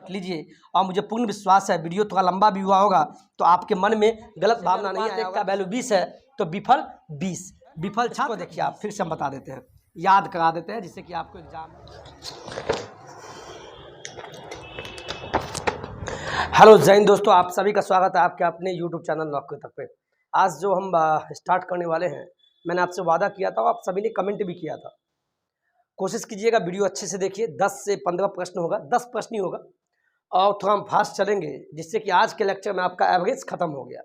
रख लीजिए और मुझे पूर्ण विश्वास है वीडियो थोड़ा लंबा भी हुआ होगा तो आपके मन में गलत भावना नहीं आएगा। का वैल्यू 20 है तो विफल 20। विफल छात्र देखिए आप फिर से हम बता देते हैं, याद करा देते हैं जिससे कि आपको एग्जाम। हेलो जय हिंद दोस्तों, आप सभी का स्वागत है आपके अपने यूट्यूब चैनल नौकरी तक पे। आज जो हम स्टार्ट करने वाले हैं, मैंने आपसे वादा किया था और आप सभी ने कमेंट भी किया था। कोशिश कीजिएगा वीडियो अच्छे से देखिए। 10 से 15 प्रश्न होगा, 10 प्रश्न ही होगा और थोड़ा हम फास्ट चलेंगे जिससे कि आज के लेक्चर में आपका एवरेज खत्म हो गया।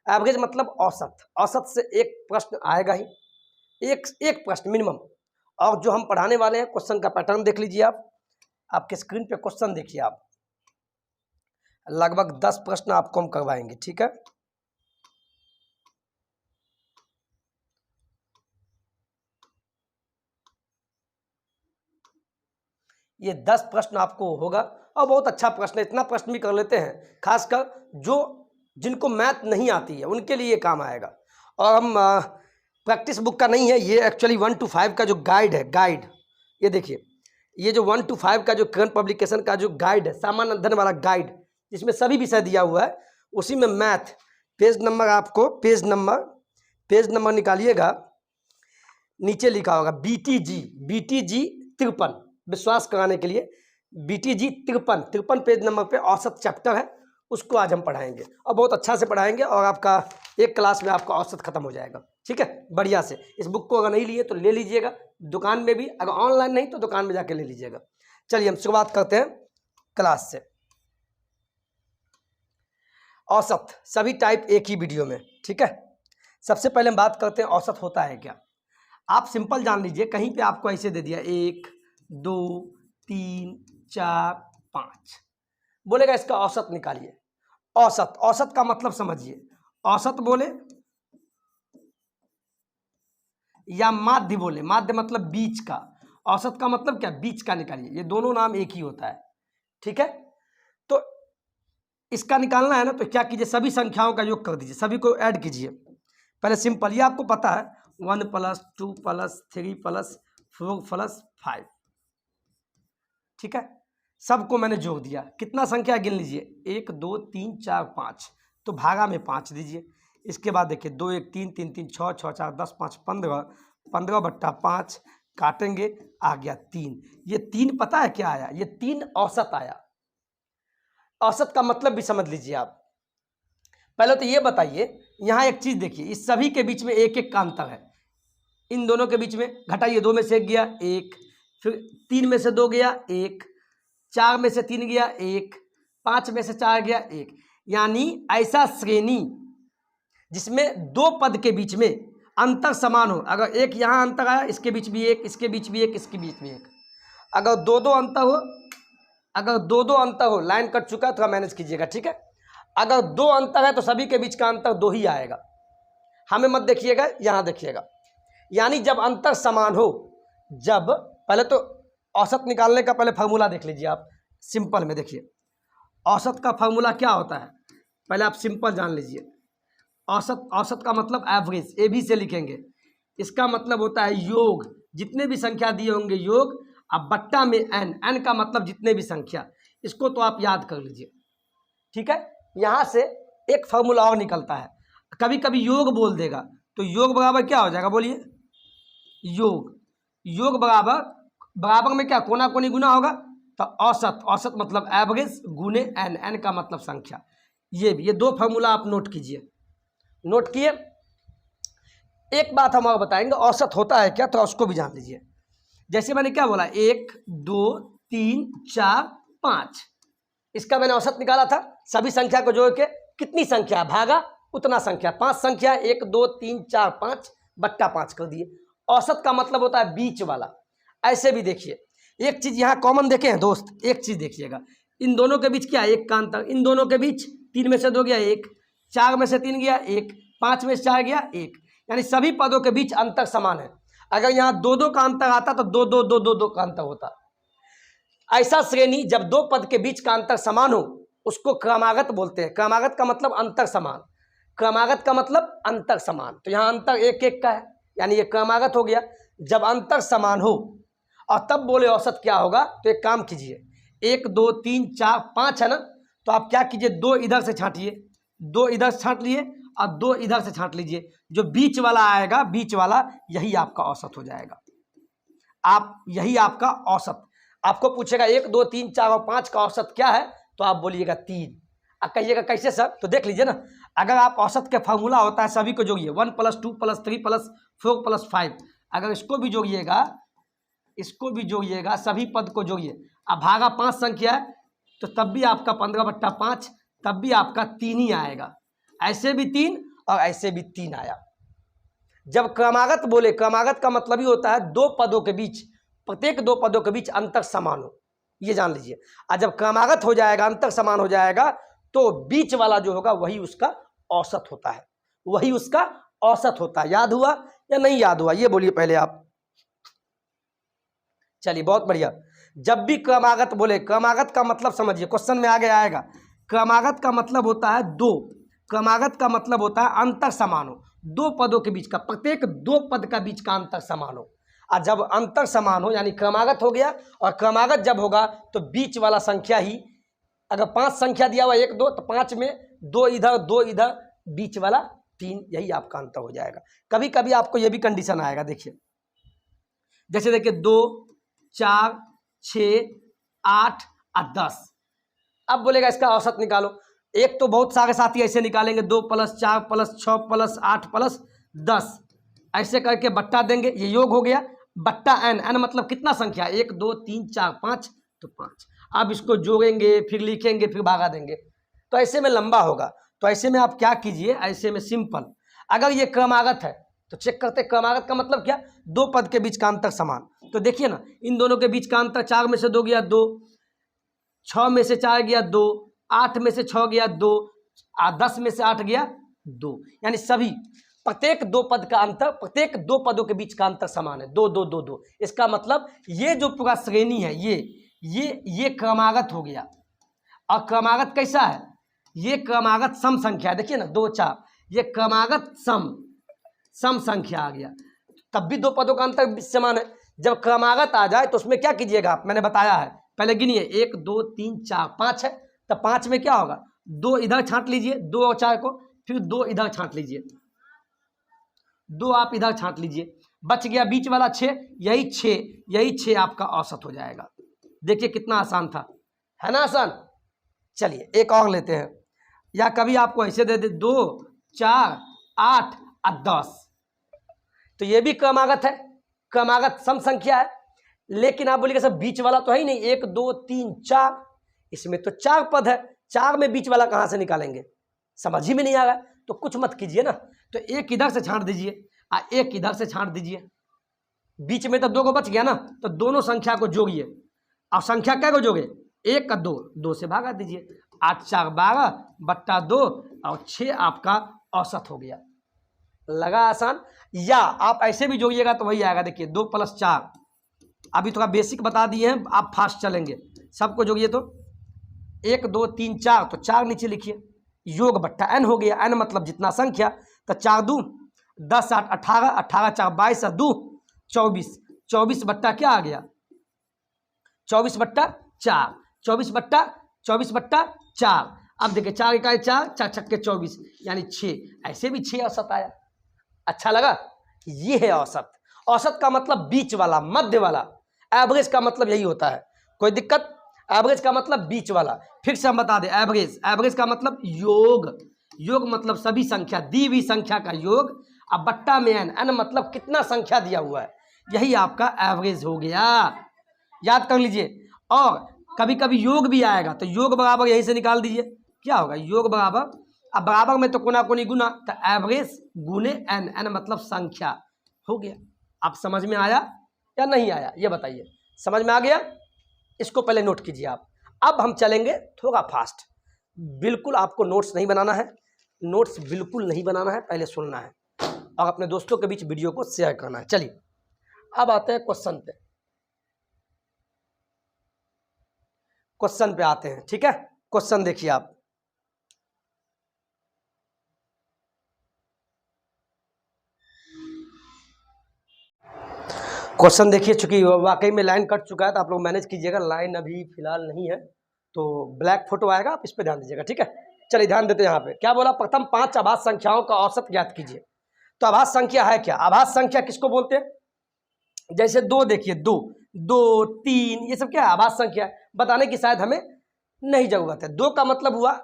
एवरेज मतलब औसत, औसत से एक प्रश्न आएगा ही, एक प्रश्न मिनिमम। और जो हम पढ़ाने वाले हैं क्वेश्चन का पैटर्न देख लीजिए आप, आपके स्क्रीन पे क्वेश्चन देखिए आप। लगभग 10 प्रश्न आपको हम करवाएंगे, ठीक है। ये 10 प्रश्न आपको होगा और बहुत अच्छा प्रश्न है। इतना प्रश्न भी कर लेते हैं, खासकर जो जिनको मैथ नहीं आती है उनके लिए काम आएगा। और हम प्रैक्टिस बुक का नहीं है ये, एक्चुअली 1 to 5 का जो गाइड है, गाइड ये देखिए, ये जो 1 to 5 का जो करंट पब्लिकेशन का जो गाइड है, सामान्य अध्ययन वाला गाइड, जिसमें सभी विषय दिया हुआ है, उसी में मैथ पेज नंबर आपको पेज नंबर निकालिएगा, नीचे लिखा होगा BTG 53। विश्वास कराने के लिए BTG 53 पेज नंबर पे औसत चैप्टर है, उसको आज हम पढ़ाएंगे और बहुत अच्छा से पढ़ाएंगे और आपका एक क्लास में आपका औसत खत्म हो जाएगा, ठीक है। बढ़िया से इस बुक को अगर नहीं लिए तो ले लीजिएगा, दुकान में भी, अगर ऑनलाइन नहीं तो दुकान में जाके ले लीजिएगा। चलिए हम शुरुआत करते हैं क्लास से। औसत सभी टाइप एक ही वीडियो में, ठीक है। सबसे पहले हम बात करते हैं औसत होता है क्या। आप सिंपल जान लीजिए, कहीं पे आपको ऐसे दे दिया 1 2 3 4 5, बोलेगा इसका औसत निकालिए। औसत, औसत का मतलब समझिए, औसत बोले या माध्य बोले, माध्य मतलब बीच का, औसत का मतलब क्या, बीच का निकालिए। ये दोनों नाम एक ही होता है, ठीक है। तो इसका निकालना है ना, तो क्या कीजिए, सभी संख्याओं का योग कर दीजिए, सभी को ऐड कीजिए। पहले सिंपल, ये आपको पता है 1 + 2 + 3 + 4 + 5, ठीक है। सबको मैंने जोड़ दिया, कितना संख्या गिन लीजिए, 1 2 3 4 5, तो भागा में 5 दीजिए। इसके बाद देखिए 2 1 3 3 3 6 6 4 10 5 15, 15/5 काटेंगे, आ गया 3। ये 3 पता है क्या आया, ये 3 औसत आया। औसत का मतलब भी समझ लीजिए आप। पहले तो ये बताइए, यहाँ एक चीज देखिए, इस सभी के बीच में एक एक का अंतर है। इन दोनों के बीच में घटाइए, 2 में से 1 गया 1, फिर 3 में से 2 गया 1, 4 में से 3 गया 1, 5 में से 4 गया 1। यानी ऐसा श्रेणी जिसमें 2 पद के बीच में अंतर समान हो। अगर एक यहाँ अंतर आया, इसके बीच भी 1, इसके बीच भी 1, इसके बीच भी 1। अगर 2 अंतर हो, अगर 2 अंतर हो, लाइन कट चुका है, थोड़ा मैनेज कीजिएगा, ठीक है। अगर 2 अंतर है तो सभी के बीच का अंतर 2 ही आएगा। हमें मत देखिएगा, यहाँ देखिएगा। यानी जब अंतर समान हो, जब, पहले तो औसत निकालने का पहले फार्मूला देख लीजिए आप, सिंपल में देखिए औसत का फार्मूला क्या होता है, पहले आप सिंपल जान लीजिए। औसत, औसत का मतलब एवरेज, AB से लिखेंगे। इसका मतलब होता है योग, जितने भी संख्या दिए होंगे योग, अब बट्टा में n का मतलब जितने भी संख्या, इसको तो आप याद कर लीजिए, ठीक है। यहाँ से एक फार्मूला और निकलता है, कभी कभी योग बोल देगा तो योग बराबर क्या हो जाएगा, बोलिए, योग बराबर में क्या, कोना कोनी गुना होगा, तो औसत, औसत मतलब एवरेज गुने n का मतलब संख्या। ये 2 फार्मूला आप नोट कीजिए, नोट किए। एक बात हम और बताएंगे, औसत होता है क्या, तो उसको भी जान लीजिए। जैसे मैंने क्या बोला, 1 2 3 4 5, इसका मैंने औसत निकाला था। सभी संख्या को जोड़ के कितनी संख्या भागा उतना संख्या, 5 संख्या, 1 2 3 4 5 बट्टा 5 कर दिए। औसत का मतलब होता है बीच वाला। ऐसे भी देखिए, एक चीज यहाँ कॉमन देखे हैं दोस्त, एक चीज देखिएगा, इन दोनों के बीच क्या है, एक का अंतर। इन दोनों के बीच 3 में से 2 गया 1, 4 में से 3 गया 1, 5 में से 4 गया 1, यानी सभी पदों के बीच अंतर समान है। अगर यहाँ 2 का अंतर आता तो 2 का अंतर होता। ऐसा श्रेणी जब 2 पद के बीच का अंतर समान हो, उसको क्रमागत बोलते हैं। क्रमागत का मतलब अंतर समान, क्रमागत का मतलब अंतर समान। तो यहाँ अंतर 1 1 का है, यानी ये क्रमागत हो गया। जब अंतर समान हो और तब बोले औसत क्या होगा, तो एक काम कीजिए, 1 2 3 4 5 है ना, तो आप क्या कीजिए, 2 इधर से छांटिए, 2 इधर से छांट लिए और 2 इधर से छांट लीजिए। जो बीच वाला आएगा, बीच वाला, यही आपका औसत हो जाएगा। आप यही आपका औसत, आपको पूछेगा 1 2 3 4 और 5 का औसत क्या है, तो आप बोलिएगा 3। अब कहिएगा कैसे सर, तो देख लीजिए ना, अगर आप औसत के फार्मूला होता है सभी को जोड़िए, 1 + 2 + 3 + 4 + 5, अगर इसको भी जोड़िएगा, इसको भी जोड़िएगा, सभी पद को जोड़िए, अब भागा 5 संख्या है तो तब भी आपका 15/5, तब भी आपका 3 ही आएगा। ऐसे भी 3 और ऐसे भी 3 आया। जब क्रमागत बोले, क्रमागत का मतलब ही होता है दो पदों के बीच, प्रत्येक दो पदों के बीच अंतर समान हो, ये जान लीजिए। और जब क्रमागत हो जाएगा, अंतर समान हो जाएगा, तो बीच वाला जो होगा वही उसका औसत होता है, वही उसका औसत होता है। याद हुआ या नहीं याद हुआ, ये बोलिए पहले आप। चलिए बहुत बढ़िया। जब भी क्रमागत बोले, क्रमागत का मतलब समझिए, क्वेश्चन में आगे आएगा। क्रमागत का मतलब होता है दो, क्रमागत का मतलब होता है अंतर समान हो, दो पदों के बीच का, प्रत्येक दो पद का बीच का अंतर समान हो। और जब अंतर समान हो यानी क्रमागत हो गया, और क्रमागत जब होगा तो बीच वाला संख्या ही, अगर 5 संख्या दिया हुआ 1 2, तो 5 में 2 इधर 2 इधर, बीच वाला 3, यही आपका अंतर हो जाएगा। कभी कभी आपको यह भी कंडीशन आएगा, देखिए जैसे देखिए 2 4 6 8 और 10। अब बोलेगा इसका औसत निकालो, एक तो बहुत सारे साथी ऐसे निकालेंगे, 2 + 4 + 6 + 8 + 10, ऐसे करके बट्टा देंगे, ये योग हो गया, बट्टा n, n मतलब कितना संख्या, 1 2 3 4 5, तो 5। अब इसको जोड़ेंगे, फिर लिखेंगे, फिर भागा देंगे, तो ऐसे में लंबा होगा। तो ऐसे में आप क्या कीजिए, ऐसे में सिंपल, अगर ये क्रमागत है तो चेक करते, क्रमागत का मतलब क्या, दो पद के बीच का अंतर समान। तो देखिए ना, इन दोनों के बीच का अंतर 4 में से 2 गया 2, 6 में से 4 गया 2, 8 में से 6 गया 2, 10 में से 8 गया 2, यानी सभी प्रत्येक दो पद का अंतर, प्रत्येक दो पदों के बीच का अंतर समान है, 2 2 2 2। इसका मतलब ये जो पूरा श्रेणी है, ये क्रमागत हो गया। और क्रमागत कैसा है, ये क्रमागत सम संख्या है, देखिए ना 2 4, ये क्रमागत सम संख्या आ गया, तब भी दो पदों का अंतर समान है। जब क्रमागत आ जाए तो उसमें क्या कीजिएगा आप, मैंने बताया है, पहले गिनिए 1 2 3 4 5 है, तो 5 में क्या होगा, 2 इधर छांट लीजिए, 2 और 4 को, फिर 2 इधर छांट लीजिए, 2 आप इधर छांट लीजिए, बच गया बीच वाला 6, यही 6 आपका औसत हो जाएगा। देखिए कितना आसान था, है ना आसान। चलिए एक और लेते हैं, या कभी आपको ऐसे दे दे 2 4 8 और 10, तो ये भी क्रमागत है, क्रमागत सम संख्या है, लेकिन आप बोलिएगा सर बीच वाला तो है ही नहीं, 1 2 3 4, इसमें तो 4 पद है, 4 में बीच वाला कहाँ से निकालेंगे, समझ ही में नहीं आ रहा, तो कुछ मत कीजिए ना, तो एक इधर से छांट दीजिए और एक इधर से छांट दीजिए, बीच में तो 2 को बच गया ना, तो दोनों संख्या को जोड़िए, और संख्या क्या को जोड़े, 1 का 2, 2 से भागा दीजिए, 8 4 12 बट्टा 2, और 6 आपका औसत हो गया। लगा आसान। या आप ऐसे भी जोड़िएगा तो वही आएगा, देखिए 2 + 4, अभी थोड़ा बेसिक बता दिए हैं, आप फास्ट चलेंगे, सबको जोड़िए तो 1 2 3 4, तो 4 नीचे लिखिए, योग बट्टा n हो गया, n मतलब जितना संख्या, तो 4 2 10 8 18, 18 4 22 और 2 24, 24 बट्टा क्या आ गया, 24/4, 24/4। अब देखिए 4 इकाई 4, 4 छक्के 24, यानी 6, ऐसे भी 6 औसत आया। अच्छा लगा, ये है औसत। औसत का मतलब बीच वाला, मध्य वाला, एवरेज का मतलब यही होता है, कोई दिक्कत, एवरेज का मतलब बीच वाला। फिर से हम बता दें, एवरेज का मतलब योग मतलब सभी संख्या, दी हुई संख्या का योग, अब बट्टा में n मतलब कितना संख्या दिया हुआ है, यही आपका एवरेज हो गया, याद कर लीजिए। और कभी कभी योग भी आएगा, तो योग बराबर यहीं से निकाल दीजिए, क्या होगा, योग बराबर, अब बराबर में तो कोना कोनी गुना, तो एवरेज गुने n मतलब संख्या हो गया। आप समझ में आया या नहीं आया, ये बताइए, समझ में आ गया, इसको पहले नोट कीजिए आप। अब हम चलेंगे थोड़ा फास्ट, बिल्कुल आपको नोट्स नहीं बनाना है, नोट्स बिल्कुल नहीं बनाना है, पहले सुनना है और अपने दोस्तों के बीच वीडियो को शेयर करना है। चलिए अब आते हैं क्वेश्चन पे, क्वेश्चन पे आते हैं, ठीक है। क्वेश्चन देखिए आप, क्वेश्चन देखिए, चूंकि वाकई में लाइन कट चुका है तो आप लोग मैनेज कीजिएगा, लाइन अभी फिलहाल नहीं है तो ब्लैक फोटो आएगा, आप इस पर ध्यान दीजिएगा, ठीक है। चलिए ध्यान देते हैं यहाँ पे क्या बोला, प्रथम 5 आभास संख्याओं का औसत ज्ञात कीजिए। तो आभास संख्या है क्या, आभास संख्या किसको बोलते हैं, जैसे 2 देखिए, 2 2 3 ये सब क्या है, आभास संख्या है। बताने की शायद हमें नहीं जरूरत है। 2 का मतलब हुआ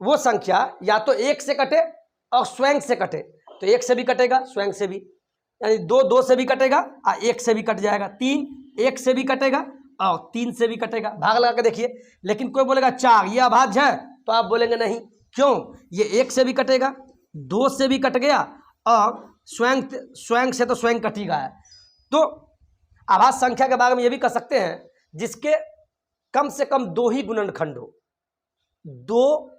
वो संख्या या तो 1 से कटे और स्वयं से कटे, तो 1 से भी कटेगा स्वयं से भी, यानी 2 2 से भी कटेगा और 1 से भी कट जाएगा। 3 1 से भी कटेगा और 3 से भी कटेगा, भाग लगा के देखिए। लेकिन कोई बोलेगा 4 ये अभाज्य है, तो आप बोलेंगे नहीं, क्यों, ये 1 से भी कटेगा, 2 से भी कट गया और स्वयं से तो स्वयं कट ही गया है। तो आभास संख्या के बारे में ये भी कह सकते हैं जिसके कम से कम 2 ही गुणनखंड हो, 2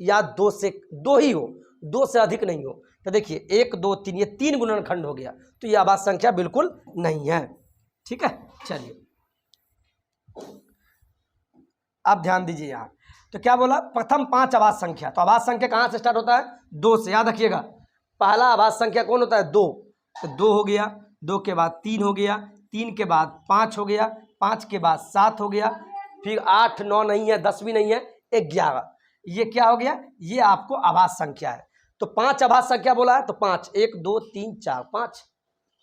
या 2 से 2 ही हो, 2 से अधिक नहीं हो। तो देखिए 1 2 3 ये 3 गुणनखंड हो गया, तो ये आभास संख्या बिल्कुल नहीं है, ठीक है। चलिए अब ध्यान दीजिए यहाँ, तो क्या बोला, प्रथम 5 आभास संख्या। तो आभास संख्या कहाँ से स्टार्ट होता है, 2 से, याद रखिएगा। पहला आभास संख्या कौन होता है, 2, तो 2 हो गया, 2 के बाद 3 हो गया, 3 के बाद 5 हो गया, 5 के बाद 7 हो गया, फिर 8 9 नहीं है, 10 भी नहीं है, 11, ये क्या हो गया, ये आपको आभास संख्या है। तो 5 आभास संख्या बोला है, तो 5 1 2 3 4 5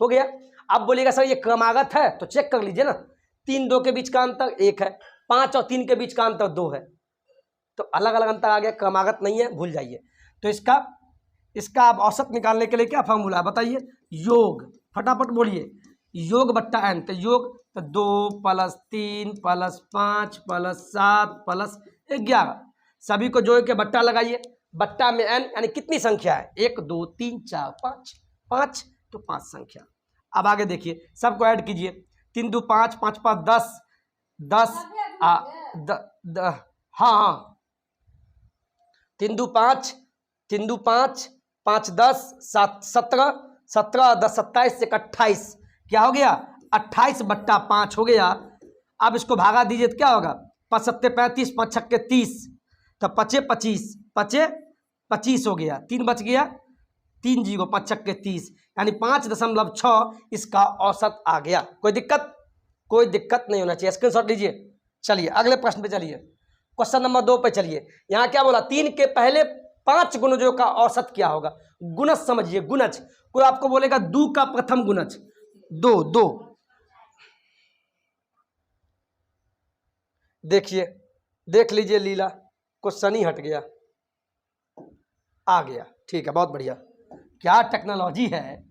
हो गया। अब बोलिएगा सर ये क्रमागत है, तो चेक कर लीजिए ना, 3 2 के बीच का अंतर 1 है, 5 और 3 के बीच का अंतर 2 है, तो अलग अलग अंतर आ गया, क्रमागत नहीं है, भूल जाइए। तो इसका आप औसत निकालने के लिए क्या फॉर्मूला है बताइए, योग, फटाफट बोलिए, योग बट्टा n। तो योग तो 2 + 3 + 5 + 7 + 11, सभी को जोड़ के बट्टा लगाइए, बट्टा में n यानी कितनी संख्या है, 1 2 3 4 5 5, तो 5 संख्या। अब आगे देखिए, सबको ऐड कीजिए, 3 2 5 5 5 10 10 हाँ 3 2 5 3 2 5 5 10 7 17 17 10 27 1 28, क्या हो गया, 28 बट्टा 5 हो गया। अब इसको भागा दीजिए तो क्या होगा, 5 7 35 5 6 30, तो 5 25 5 25 हो गया, 3 बच गया, 3 0 5 6 30, यानी 5.6 इसका औसत आ गया। कोई दिक्कत नहीं होना चाहिए, स्क्रीनशॉट लीजिए। चलिए अगले प्रश्न पे चलिए, क्वेश्चन नंबर 2 पे चलिए। यहाँ क्या बोला, 3 के पहले 5 गुणजों का औसत क्या होगा, गुणज समझिए, गुणज। कोई आपको बोलेगा 2 का प्रथम गुणज, 2 2, देखिए देख लीजिए लीला, क्वेश्चन ही हट गया, आ गया, ठीक है, बहुत बढ़िया, क्या टेक्नोलॉजी है।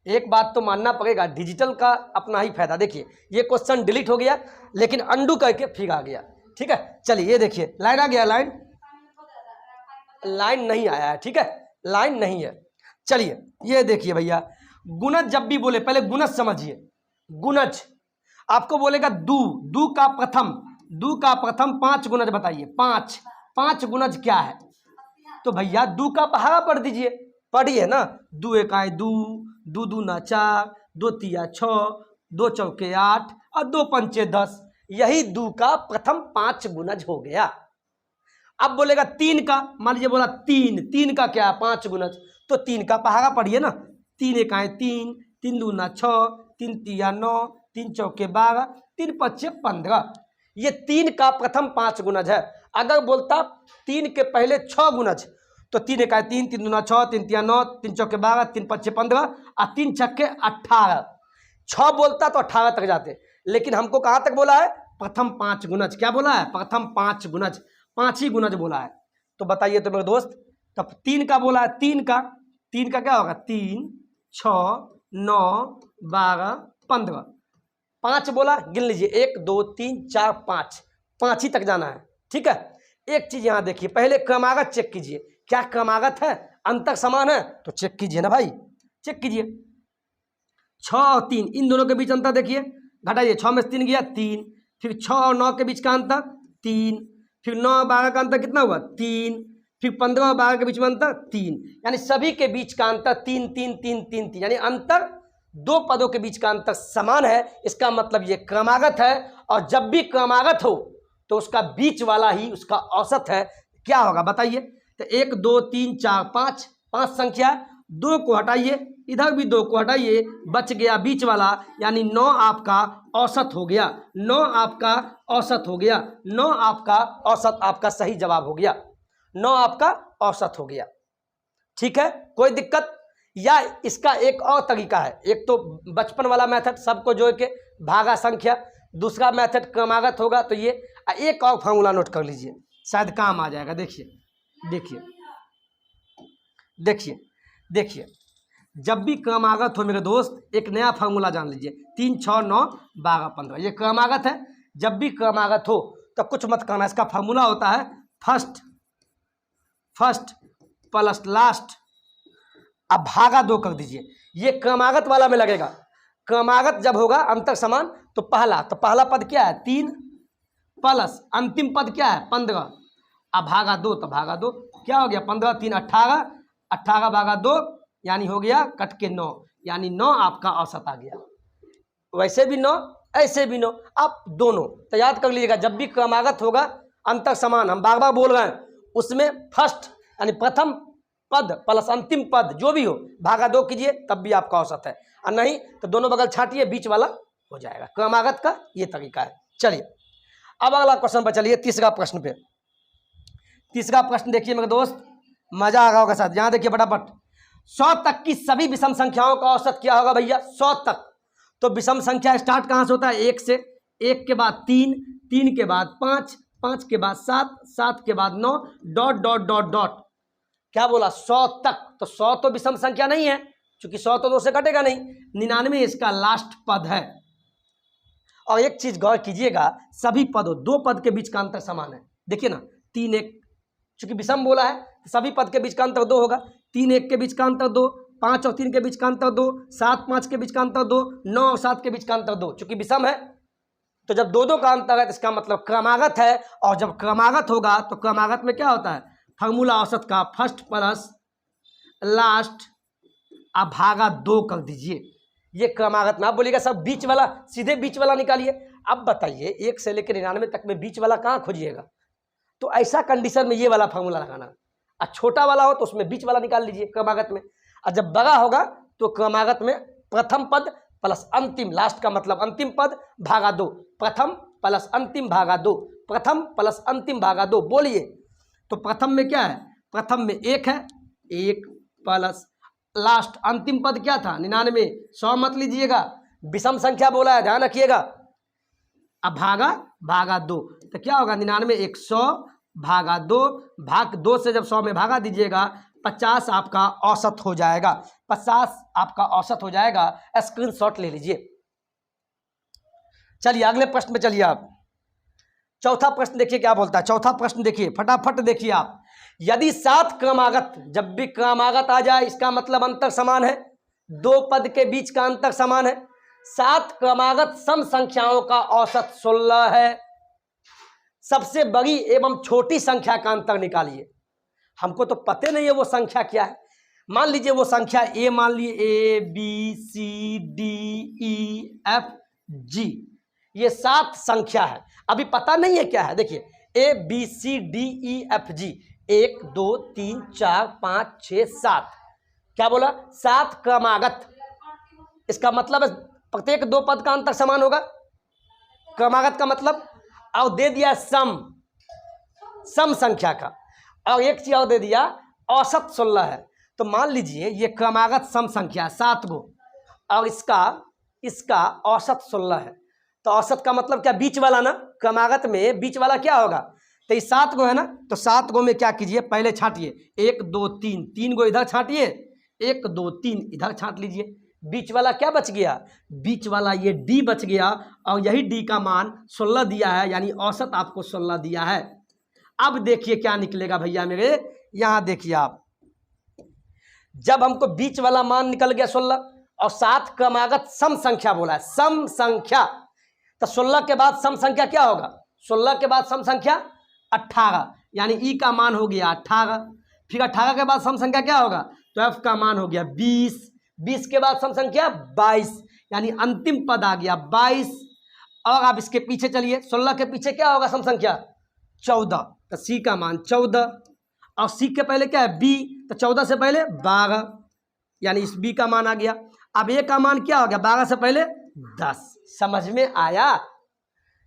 एक बात तो मानना पड़ेगा, डिजिटल का अपना ही फायदा। देखिए ये क्वेश्चन डिलीट हो गया, लेकिन अंडू करके फिर आ गया, ठीक है। चलिए ये देखिए, लाइन आ गया, लाइन नहीं आया है, ठीक है, लाइन नहीं है। चलिए ये देखिए भैया, गुणज जब भी बोले पहले गुणज समझिए, गुणज आपको बोलेगा 2 का प्रथम 5 गुणज बताइए, 5 गुणज क्या है, तो भैया 2 का पहाड़ा पढ़ दीजिए, पढ़िए ना, 2 1 2 2 2 4 2 3 6 2 4 8 और 2 5 10, यही 2 का प्रथम 5 गुणज हो गया। अब बोलेगा 3 का, मान लीजिए बोला 3 का क्या है, 5 गुणज, तो 3 का पहाड़ा पढ़िए ना, 3 1 3 3 2 6 3 3 9 3 4 12 3 5 15, ये 3 का प्रथम 5 गुणज है। अगर बोलता 3 के पहले 6 गुणज, तो 3 1 3 3 2 6 3 3 9 3 4 12 3 5 15 और 3 6 18, 6 बोलता तो 18 तक जाते, लेकिन हमको कहाँ तक बोला है, प्रथम 5 गुणज। क्या बोला है, प्रथम 5 गुणज, 5 ही गुणज बोला है। तो बताइए तो मेरे दोस्त, तब 3 का बोला है, 3 का क्या होगा, 3 6 9 12 15, 5 बोला, गिन लीजिए 1 2 3 4 5 ही तक जाना है, ठीक है। एक चीज यहाँ देखिए, पहले क्रमागत चेक कीजिए, क्या क्रमागत है, अंतर समान है, तो चेक कीजिए ना भाई, चेक कीजिए। 6 और 3 इन दोनों के बीच अंतर देखिए, घटाइए, 6 में से 3 गया 3, फिर 6 और 9 के बीच का अंतर 3, फिर 9 और 12 का अंतर कितना हुआ 3, फिर 15 और 12 के बीच में अंतर 3, यानी सभी के बीच का अंतर 3 3 3 3 3, यानी अंतर 2 पदों के बीच का अंतर समान है। इसका मतलब ये क्रमागत है, और जब भी क्रमागत हो तो उसका बीच वाला ही उसका औसत है। क्या होगा बताइए, तो 1 2 3 4 5 संख्या, 2 को हटाइए, इधर भी 2 को हटाइए, बच गया बीच वाला, यानी 9 आपका औसत हो गया। 9 आपका औसत हो गया। 9 आपका औसत आपका सही जवाब हो गया। 9 आपका औसत हो गया। ठीक है, कोई दिक्कत? या इसका एक और तरीका है, एक तो बचपन वाला मेथड सबको जोड़ के भागा संख्या, दूसरा मेथड क्रमागत होगा। तो ये एक और फार्मूला नोट कर लीजिए, शायद काम आ जाएगा। देखिए देखिए देखिए देखिए, जब भी क्रमागत हो मेरे दोस्त, एक नया फार्मूला जान लीजिए, 3 6 9 12 15, ये क्रमागत है। जब भी क्रमागत हो तो कुछ मत करना, इसका फार्मूला होता है फर्स्ट प्लस लास्ट, अब भागा 2 कर दीजिए। ये क्रमागत वाला में लगेगा। क्रमागत जब होगा अंतर समान तो पहला पद क्या है 3 प्लस अंतिम पद क्या है 15, अब भागा 2 तो भागा 2, क्या हो गया 15 3 18, 18 भागा 2 यानी हो गया कट के 9, यानी 9 आपका औसत आ गया। वैसे भी 9, ऐसे भी 9, आप दोनों तो याद कर लीजिएगा। जब भी क्रमागत होगा अंतर समान, हम बार बार बोल रहे हैं, उसमें फर्स्ट यानी प्रथम पद प्लस अंतिम पद जो भी हो भागा 2 कीजिए, तब भी आपका औसत है। और नहीं तो दोनों बगल छाटिए, बीच वाला हो जाएगा। क्रमागत का ये तरीका है। चलिए अब अगला क्वेश्चन पर चलिए, तीसरा प्रश्न पे। तीसरा प्रश्न देखिए मेरे दोस्त, मजा आ रहा होगा साथ। यहाँ देखिए फटाफट, 100 तक की सभी विषम संख्याओं का औसत क्या होगा भैया? 100 तक। तो विषम संख्या स्टार्ट कहाँ से होता है? 1 से। 1 के बाद 3, 3 के बाद 5, 5 के बाद 7, 7 के बाद 9, डॉट डॉट डॉट डॉट। क्या बोला? 100 तक। तो 100 तो विषम संख्या नहीं है, क्योंकि 100 तो 2 से कटेगा नहीं। 99 इसका लास्ट पद है। और एक चीज गौर कीजिएगा, सभी पदों 2 पद के बीच का अंतर समान है। देखिए ना, 3 1, चूंकि विषम बोला है तो सभी पद के बीच का अंतर 2 होगा। 3 1 के बीच का अंतर 2, 5 और 3 के बीच का अंतर 2, 7 5 के बीच का अंतर 2, 9 और 7 के बीच का अंतर 2। चूंकि विषम है तो जब 2 2 का अंतर है तो इसका मतलब क्रमागत है। और जब क्रमागत होगा तो क्रमागत में क्या होता है? फार्मूला औसत का फर्स्ट प्लस लास्ट आप भागा 2 कर दीजिए। ये क्रमागत में। आप बोलिएगा सब बीच वाला, सीधे बीच वाला निकालिए। अब बताइए 1 से लेकर 99 तक में बीच वाला कहाँ खोजिएगा? तो ऐसा कंडीशन में ये वाला फार्मूला लगाना। और छोटा वाला हो तो उसमें बीच वाला निकाल लीजिए क्रमागत में। और जब बड़ा होगा तो क्रमागत में प्रथम पद प्लस अंतिम, लास्ट का मतलब अंतिम पद, भागा 2। प्रथम प्लस अंतिम भागा 2, प्रथम प्लस अंतिम भागा 2। बोलिए तो प्रथम में क्या है? प्रथम में 1 है, 1 प्लस लास्ट अंतिम पद क्या था? 99। 100 मत लीजिएगा, विषम संख्या बोला है, ध्यान रखिएगा। अब भागा 2 तो क्या होगा? 99 100 भागा 2, भाग 2 से जब 100 में भागा दीजिएगा 50 आपका औसत हो जाएगा। 50 आपका औसत हो जाएगा। स्क्रीनशॉट ले लीजिए। चलिए अगले प्रश्न पे चलिए आप। चौथा प्रश्न देखिए क्या बोलता है। चौथा प्रश्न देखिए फटाफट देखिए आप। यदि 7 क्रमागत, जब भी क्रमागत आ जाए इसका मतलब अंतर समान है, 2 पद के बीच का अंतर समान है। 7 क्रमागत सम संख्याओं का औसत 16 है। सबसे बड़ी एवं छोटी संख्या का अंतर निकालिए। हमको तो पता नहीं है वो संख्या क्या है। मान लीजिए वो संख्या ए, मान लीजिए ABCDEFG, ये 7 संख्या है। अभी पता नहीं है क्या है। देखिए ABCDEFG 1 2 3 4 5 6 7, क्या बोला? 7 क्रमागत। इसका मतलब प्रत्येक 2 पद का अंतर समान होगा, क्रमागत का मतलब। और दे दिया सम संख्या का, और एक चीज और दे दिया औसत 16 है। तो मान लीजिए ये क्रमागत सम संख्या 7 गो, और इसका औसत 16 है। तो औसत का मतलब क्या? बीच वाला ना। क्रमागत में बीच वाला क्या होगा? तो ये 7 गो है ना, तो 7 गो में क्या कीजिए? पहले छाटिए 1 2 3, 3 गो इधर छाटिए, 1 2 3 इधर छाट लीजिए। बीच वाला क्या बच गया? बीच वाला ये D बच गया, और यही D का मान 16 दिया है, यानी औसत आपको 16 दिया है। अब देखिए क्या निकलेगा भैया मेरे, यहां देखिए आप। जब हमको बीच वाला मान निकल गया 16, और 7 क्रमागत सम संख्या बोला है, सम संख्या, तो 16 के बाद सम संख्या क्या होगा? 16 के बाद सम संख्या 18, यानी E का मान हो गया 18। फिर 18 के बाद सम संख्या क्या होगा? तो F का मान हो गया 20। 20 के बाद सम संख्या 22, यानी अंतिम पद आ गया 22। और आप इसके पीछे चलिए, 16 के पीछे क्या होगा सम संख्या? 14, तो C का मान 14। और C के पहले क्या है? B, तो 14 से पहले 12। यानी इस बी का मान आ गया। अब ए का मान क्या हो गया, 12 से पहले 10। समझ में आया।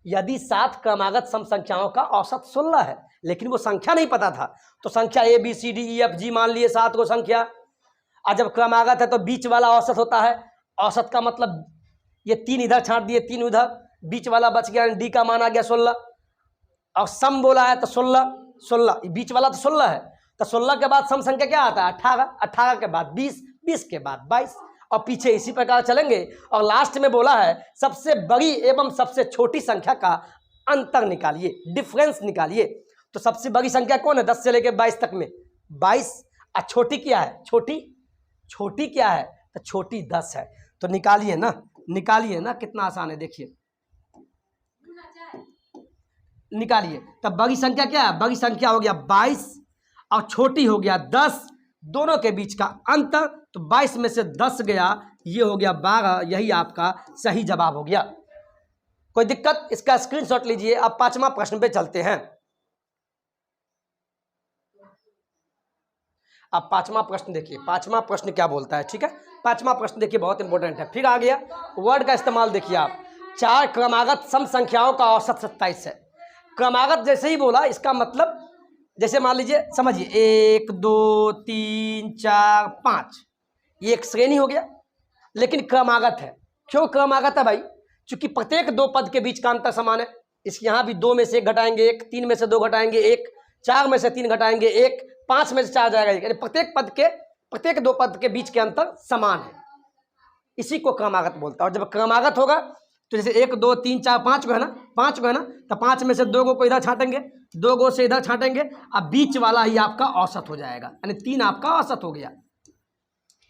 यदि 7 क्रमागत सम संख्याओं का औसत 16 है, लेकिन वो संख्या नहीं पता था, तो संख्या A B C D E F G मान लिए 7 को संख्या। और जब क्रमागत है तो बीच वाला औसत होता है। औसत का मतलब ये 3 इधर छांट दिए, 3 उधर, बीच वाला बच गया, डी का मान आ गया 16। और सम बोला है तो 16 बीच वाला तो 16 है, तो 16 के बाद सम संख्या क्या आता है, 18 के बाद 20 के बाद 22, और पीछे इसी प्रकार चलेंगे। और लास्ट में बोला है सबसे बड़ी एवं सबसे छोटी संख्या का अंतर निकालिए, डिफरेंस निकालिए। तो सबसे बड़ी संख्या कौन है, 10 से लेकर 22 तक में 22। और छोटी क्या है, छोटी क्या है, तो छोटी 10 है। तो निकालिए ना, कितना आसान है, देखिए निकालिए। तब बड़ी संख्या क्या है, बड़ी संख्या हो गया 22 और छोटी हो गया 10, दोनों के बीच का अंतर। तो 22 में से 10 गया, ये हो गया 12। यही आपका सही जवाब हो गया। कोई दिक्कत, इसका स्क्रीनशॉट लीजिए। अब 5वां प्रश्न पे चलते हैं। अब 5वां प्रश्न देखिए, 5वां प्रश्न क्या बोलता है, ठीक है। 5वां प्रश्न देखिए, बहुत इंपॉर्टेंट है। फिर आ गया वर्ड का इस्तेमाल, देखिए आप, 4 क्रमागत सम संख्याओं का औसत 27 है। क्रमागत जैसे ही बोला, इसका मतलब जैसे मान लीजिए, समझिए 1 2 3 4 5, ये एक श्रेणी हो गया, लेकिन क्रमागत है। क्यों क्रमागत है भाई, क्योंकि प्रत्येक 2 पद के बीच का अंतर समान है। इस यहाँ भी 2 में से 1 घटाएंगे 1, 3 में से 2 घटाएंगे 1, 4 में से 3 घटाएंगे 1, 5 में से 4 जाएगा 1, यानी प्रत्येक 2 पद के बीच के अंतर समान है। इसी को क्रमागत बोलता है। और जब क्रमागत होगा तो जैसे 1 2 3 4 5 को है ना, 5 को है ना, तो 5 में से 2 को इधर छाटेंगे, 2 से इधर छाटेंगे, अब बीच वाला ही आपका औसत हो जाएगा, यानी 3 आपका औसत हो गया।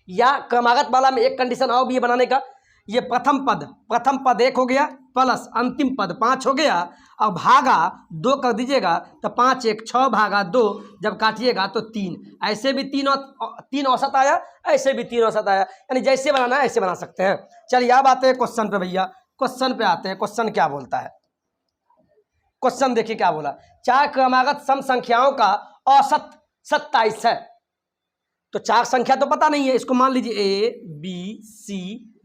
या क्रमागत वाला में एक कंडीशन और भी है बनाने का, ये प्रथम पद 1 हो गया, प्लस अंतिम पद 5 हो गया, और भागा 2 कर दीजिएगा, तो 5 1 6 भागा 2, जब काटिएगा तो 3। ऐसे भी 3 औसत आया, ऐसे भी 3 औसत आया, यानी जैसे बनाना है ऐसे बना सकते हैं। चलिए अब आते हैं क्वेश्चन पे भैया, क्वेश्चन पे आते हैं। क्वेश्चन क्या बोलता है, क्वेश्चन देखिए क्या बोला, 4 क्रमागत सम संख्याओं का औसत 27 है। तो 4 संख्या तो पता नहीं है, इसको मान लीजिए A B C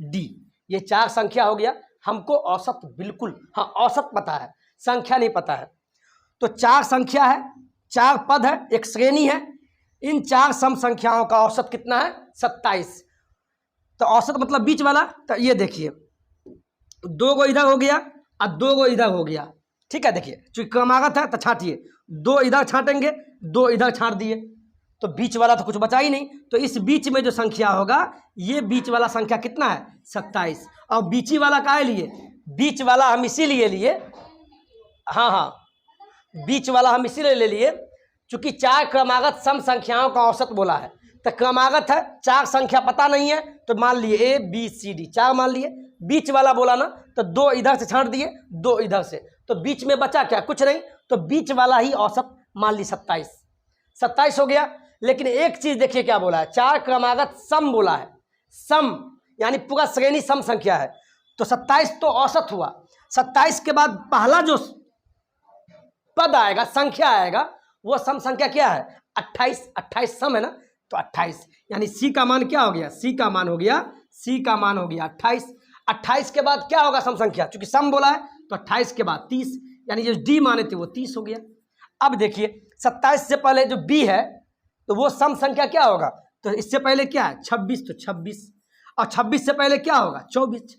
D, ये 4 संख्या हो गया। हमको औसत बिल्कुल, हाँ औसत पता है, संख्या नहीं पता है। तो 4 संख्या है, 4 पद है, एक श्रेणी है। इन 4 सम संख्याओं का औसत कितना है, 27। तो औसत मतलब बीच वाला, तो ये देखिए 2 को इधर हो गया और 2 को इधर हो गया, ठीक है। देखिए चूंकि क्रमागत है तो छाटिए, 2 इधर छाटेंगे, 2 इधर छाट दिए, तो बीच वाला तो कुछ बचा ही नहीं। तो इस बीच में जो संख्या होगा, ये बीच वाला संख्या कितना है, 27। और बीची वाला काहे लिए, बीच वाला हम इसीलिए लिए, हाँ बीच वाला हम इसीलिए ले लिए चूंकि 4 क्रमागत सम संख्याओं का औसत बोला है। तो क्रमागत है, 4 संख्या पता नहीं है, तो मान लिए A B C D 4 मान लिए। बीच वाला बोला ना, तो 2 इधर से छांट दिए, 2 इधर से, तो बीच में बचा क्या, कुछ नहीं। तो बीच वाला ही औसत मान ली 27 हो गया। लेकिन एक चीज देखिए क्या बोला है, 4 क्रमागत सम बोला है, सम यानी पूरा श्रेणी सम संख्या है। तो 27 तो औसत हुआ, 27 के बाद पहला जो पद आएगा, संख्या आएगा, वो सम संख्या क्या है, 28 सम है ना, तो 28, यानी सी का मान क्या हो गया, सी का मान हो गया 28। 28 के बाद क्या होगा सम संख्या, चूंकि सम बोला है तो 28 के बाद 30, यानी जो डी माने थे वो 30 हो गया। अब देखिए 27 से पहले जो बी है, तो वो सम संख्या क्या होगा, तो इससे पहले क्या है 26, तो 26, और 26 से पहले क्या होगा 24।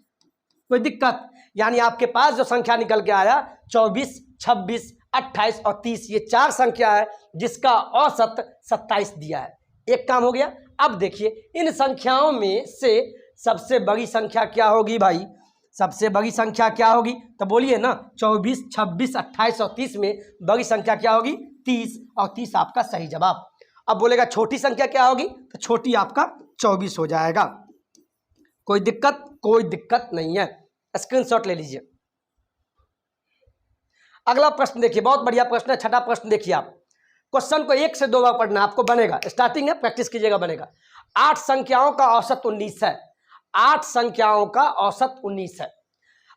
कोई दिक्कत, यानी आपके पास जो संख्या निकल के आया 24, 26, 28 और 30, ये 4 संख्या है जिसका औसत 27 दिया है। एक काम हो गया। अब देखिए इन संख्याओं में से सबसे बड़ी संख्या क्या होगी भाई, सबसे बड़ी संख्या क्या होगी, तो बोलिए ना, 24, 26, 28 और 30 में बड़ी संख्या क्या होगी, 30, और 30 आपका सही जवाब। अब बोलेगा छोटी संख्या क्या होगी, तो छोटी आपका 24 हो जाएगा। कोई दिक्कत नहीं है, स्क्रीनशॉट ले लीजिए। अगला प्रश्न देखिए, बहुत बढ़िया प्रश्न है, 6ठा प्रश्न देखिए आप। क्वेश्चन को 1 से 2 बार पढ़ना, आपको बनेगा, स्टार्टिंग है, प्रैक्टिस कीजिएगा, बनेगा। 8 संख्याओं का औसत 19 है, 8 संख्याओं का औसत 19 है।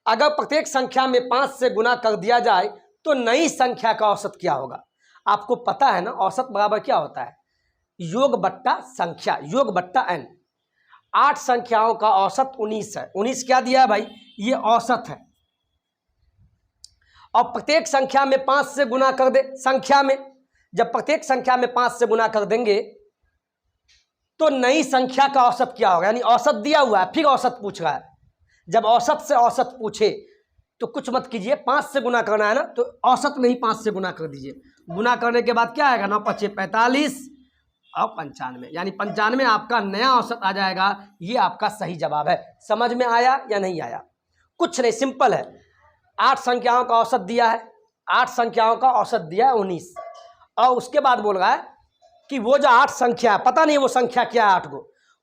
अगर प्रत्येक संख्या में 5 से गुना कर दिया जाए तो नई संख्या का औसत क्या होगा। आपको पता है ना, औसत बराबर क्या होता है, योग बट्टा संख्या, योग बट्टा n। 8 संख्याओं का औसत 19 है। 19 क्या दिया है भाई, ये औसत है। और प्रत्येक संख्या में 5 से गुना कर दे। संख्या में जब प्रत्येक संख्या में 5 से गुना कर देंगे तो नई संख्या का औसत क्या होगा, यानी औसत दिया हुआ है फिर औसत पूछ रहा है। जब औसत से औसत पूछे तो कुछ मत कीजिए, 5 से गुना करना है ना, तो औसत में ही 5 से गुना कर दीजिए। गुना करने के बाद क्या आएगा, 9 × 5 = 45 और 95, यानी 95 आपका नया औसत आ जाएगा। ये आपका सही जवाब है। समझ में आया या नहीं आया? कुछ नहीं, सिंपल है। 8 संख्याओं का औसत दिया है, 8 संख्याओं का औसत दिया है 19, और उसके बाद बोल रहा है कि वो जो 8 संख्या है, पता नहीं वो संख्या क्या है 8 को,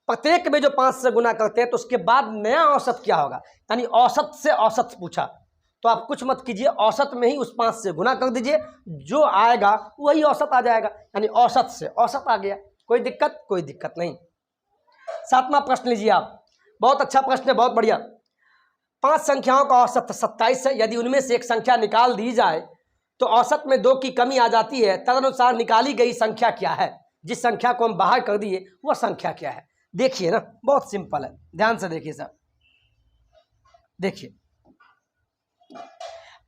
प्रत्येक में जो 5 से गुना करते हैं तो उसके बाद नया औसत क्या होगा, यानी औसत से औसत पूछा। तो आप कुछ मत कीजिए, औसत में ही उस 5 से गुना कर दीजिए, जो आएगा वही औसत आ जाएगा, यानी औसत से औसत आ गया। कोई दिक्कत? कोई दिक्कत नहीं। 7वां प्रश्न लीजिए आप, बहुत अच्छा प्रश्न है, बहुत बढ़िया। 5 संख्याओं का औसत 27 है। यदि उनमें से एक संख्या निकाल दी जाए तो औसत में 2 की कमी आ जाती है। तदनुसार निकाली गई संख्या क्या है? जिस संख्या को हम बाहर कर दिए वह संख्या क्या है? देखिए ना, बहुत सिंपल है, ध्यान से देखिए सर। देखिए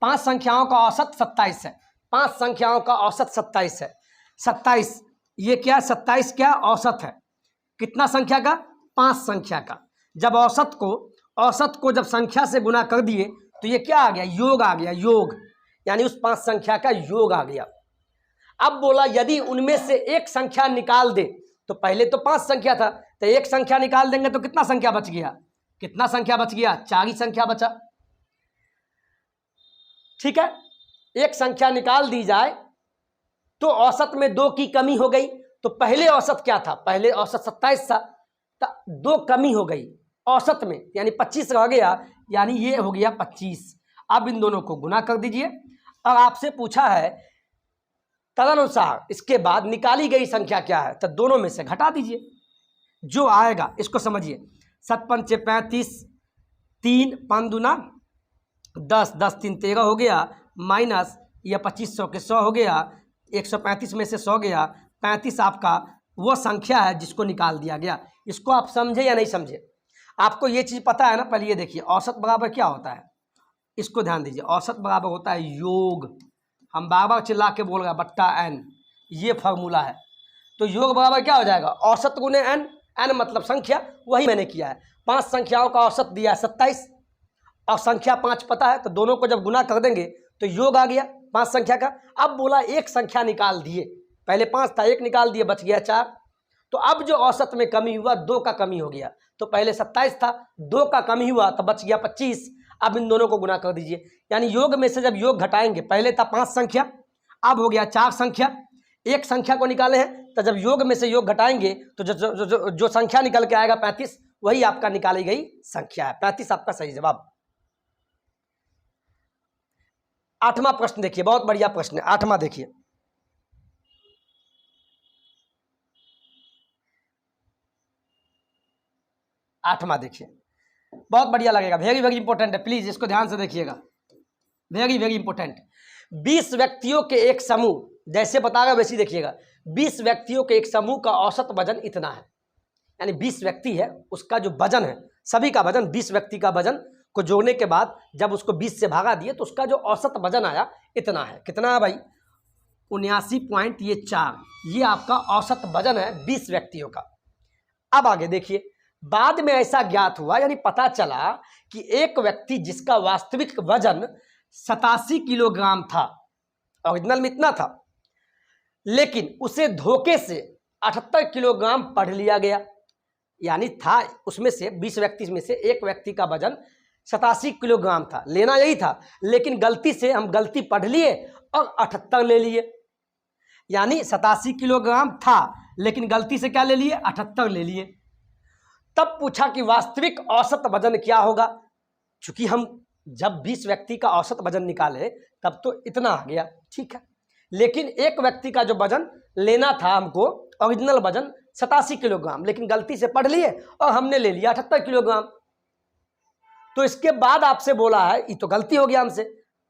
5 संख्याओं का औसत 27 है। 5 संख्याओं का औसत 27 है। 27 ये क्या, 27 क्या औसत है, कितना संख्या का, 5 संख्या का। जब औसत को जब संख्या से गुना कर दिए तो ये क्या आ गया, योग आ गया, योग, यानी उस 5 संख्या का योग आ गया। अब बोला यदि उनमें से एक संख्या निकाल दे, तो पहले तो 5 संख्या था, तो एक संख्या निकाल देंगे तो कितना संख्या बच गया, कितना संख्या बच गया, 4 ही संख्या बचा। ठीक है, एक संख्या निकाल दी जाए तो औसत में 2 की कमी हो गई। तो पहले औसत क्या था, पहले औसत 27 था, तो 2 कमी हो गई औसत में, यानी 25 रह गया, यानी ये हो गया 25। अब इन दोनों को गुना कर दीजिए। और आपसे पूछा है तदनुसार इसके बाद निकाली गई संख्या क्या है, तो दोनों में से घटा दीजिए, जो आएगा इसको समझिए। 7 × 5 = 35, 3 5 दूना 10, 10 3 13 हो गया, माइनस यह 2500 के 100 हो गया, 135 में से 100 गया, 35 आपका वो संख्या है जिसको निकाल दिया गया। इसको आप समझे या नहीं समझे? आपको ये चीज़ पता है ना? पहले ये देखिए, औसत बराबर क्या होता है, इसको ध्यान दीजिए। औसत बराबर होता है योग, हम बार बार चिल्ला के बोल रहे हैं, बट्टा n, ये फार्मूला है। तो योग बराबर क्या हो जाएगा, औसत गुने n, n मतलब संख्या, वही मैंने किया है। 5 संख्याओं का औसत दिया है 27 और संख्या 5 पता है, तो दोनों को जब गुना कर देंगे तो योग आ गया 5 संख्या का। अब बोला एक संख्या निकाल दिए, पहले 5 था, एक निकाल दिए, बच गया 4। तो अब जो औसत में कमी हुआ, 2 का कमी हो गया। तो पहले 27 था, 2 का कमी हुआ तो बच गया 25। अब इन दोनों को गुना कर दीजिए, यानी योग में से जब योग घटाएंगे, पहले था 5 संख्या, अब हो गया 4 संख्या। एक संख्या को निकाले हैं, तो जब योग में से योग घटाएंगे तो जो संख्या निकल के आएगा 35, वही आपका निकाली गई संख्या है। 35 आपका सही जवाब। 8वां प्रश्न देखिए, बहुत बढ़िया प्रश्न है। 8वां देखिए, बहुत बढ़िया लगेगा, वेरी वेरी इंपॉर्टेंट है, प्लीज इसको ध्यान से देखिएगा, वेरी वेरी इंपॉर्टेंट। 20 व्यक्तियों के एक समूह, जैसे बताएगा वैसे देखिएगा, 20 व्यक्तियों के एक समूह का औसत वजन इतना है, यानी 20 व्यक्ति है, उसका जो वजन है, सभी का वजन, 20 व्यक्ति का वजन को जोड़ने के बाद जब उसको 20 से भागा दिए तो उसका जो औसत वजन आया इतना है। कितना है भाई, 79.4, ये आपका औसत वजन है 20 व्यक्तियों का। अब आगे देखिए, बाद में ऐसा ज्ञात हुआ, यानी पता चला कि एक व्यक्ति जिसका वास्तविक वजन 87 किलोग्राम था, ओरिजिनल में इतना था, लेकिन उसे धोखे से 78 किलोग्राम पढ़ लिया गया, यानी था उसमें से 20 व्यक्ति में से एक व्यक्ति का वजन 87 किलोग्राम था, लेना यही था, लेकिन गलती से हम गलती पढ़ लिए और 78 ले लिए, यानी 87 किलोग्राम था लेकिन गलती से क्या ले लिए, 78 ले लिए। तब पूछा कि वास्तविक औसत वजन क्या होगा। चूंकि हम जब 20 व्यक्ति का औसत वजन निकाले तब तो इतना आ गया, ठीक है, लेकिन एक व्यक्ति का जो वजन लेना था हमको, ओरिजिनल वजन 87 किलोग्राम, लेकिन गलती से पढ़ लिए और हमने ले लिया 78 किलोग्राम। तो इसके बाद आपसे बोला है, ये तो गलती हो गया हमसे,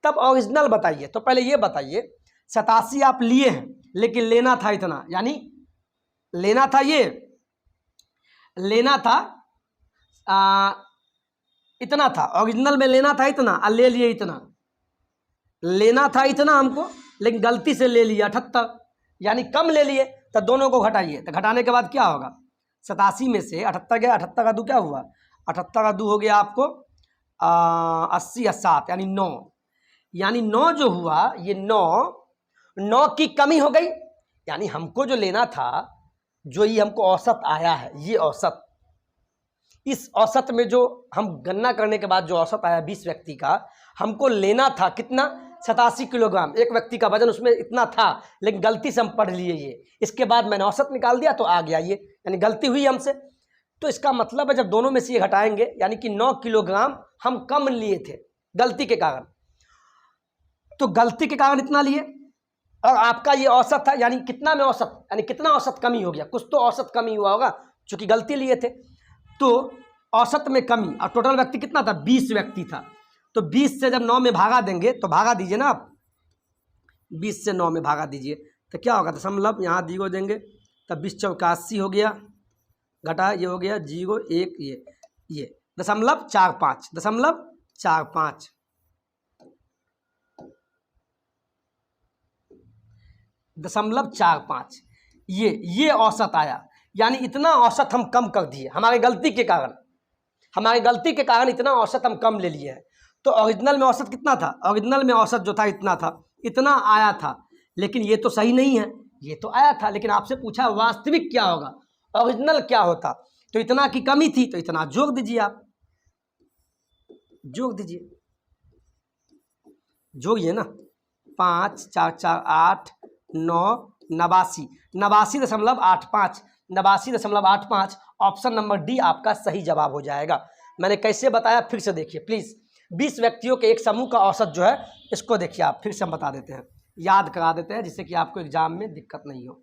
तब ओरिजिनल बताइए। तो पहले ये बताइए, 87 आप लिए हैं लेकिन लेना था इतना, यानी लेना था ये, लेना था इतना था, ओरिजिनल में लेना था इतना और ले लिए इतना, लेना था इतना हमको लेकिन गलती से ले लिया 78, यानी कम ले लिए। तो दोनों को घटाइए, तो घटाने के बाद क्या होगा, 87 में से 78 गया, 78 का 2 क्या हुआ, 78 का 2 हो गया आपको 80 और 7 यानी 9, यानी 9 जो हुआ ये 9 की कमी हो गई। यानी हमको जो लेना था, जो ये हमको औसत आया है, ये औसत, इस औसत में जो हम गणना करने के बाद जो औसत आया 20 व्यक्ति का, हमको लेना था कितना, 87 किलोग्राम। एक व्यक्ति का वजन उसमें इतना था लेकिन गलती से हम पढ़ लिए ये, इसके बाद मैंने औसत निकाल दिया तो आ गया ये, यानी गलती हुई हमसे। तो इसका मतलब है जब दोनों में से ये घटाएंगे यानी कि 9 किलोग्राम हम कम लिए थे गलती के कारण, तो गलती के कारण इतना लिए और आपका ये औसत था, यानी कितना में औसत, यानी कितना औसत कमी हो गया, कुछ तो औसत कमी हुआ होगा चूंकि गलती लिए थे। तो औसत में कमी, और टोटल व्यक्ति कितना था, 20 व्यक्ति था। तो 20 से जब 9 में भागा देंगे तो भागा दीजिए ना आप, 20 से 9 में भागा दीजिए तो क्या होगा, दशमलव यहाँ 0 देंगे तब 20 चौका 80 हो गया, घटा ये हो गया 0 1 ये दशमलव 45, दशमलव 45, दशमलव 45 ये औसत आया। यानी इतना औसत हम कम कर दिए हमारे गलती के कारण, हमारी गलती के कारण इतना औसत हम कम ले लिए हैं। तो ओरिजिनल में औसत कितना था, ओरिजिनल में औसत जो था इतना था, इतना आया था, लेकिन ये तो सही नहीं है, ये तो आया था लेकिन आपसे पूछा वास्तविक क्या होगा, ओरिजिनल क्या होता, तो इतना की कमी थी तो इतना जोड़ दीजिए, आप जोड़ दीजिए, जोड़िए ना, 5 4 4 8 9 89, 89.85, 89.85, ऑप्शन नंबर डी आपका सही जवाब हो जाएगा। मैंने कैसे बताया फिर से देखिए प्लीज, 20 व्यक्तियों के एक समूह का औसत जो है इसको देखिए आप, फिर से हम बता देते हैं, याद करा देते हैं जिससे कि आपको एग्जाम में दिक्कत नहीं हो।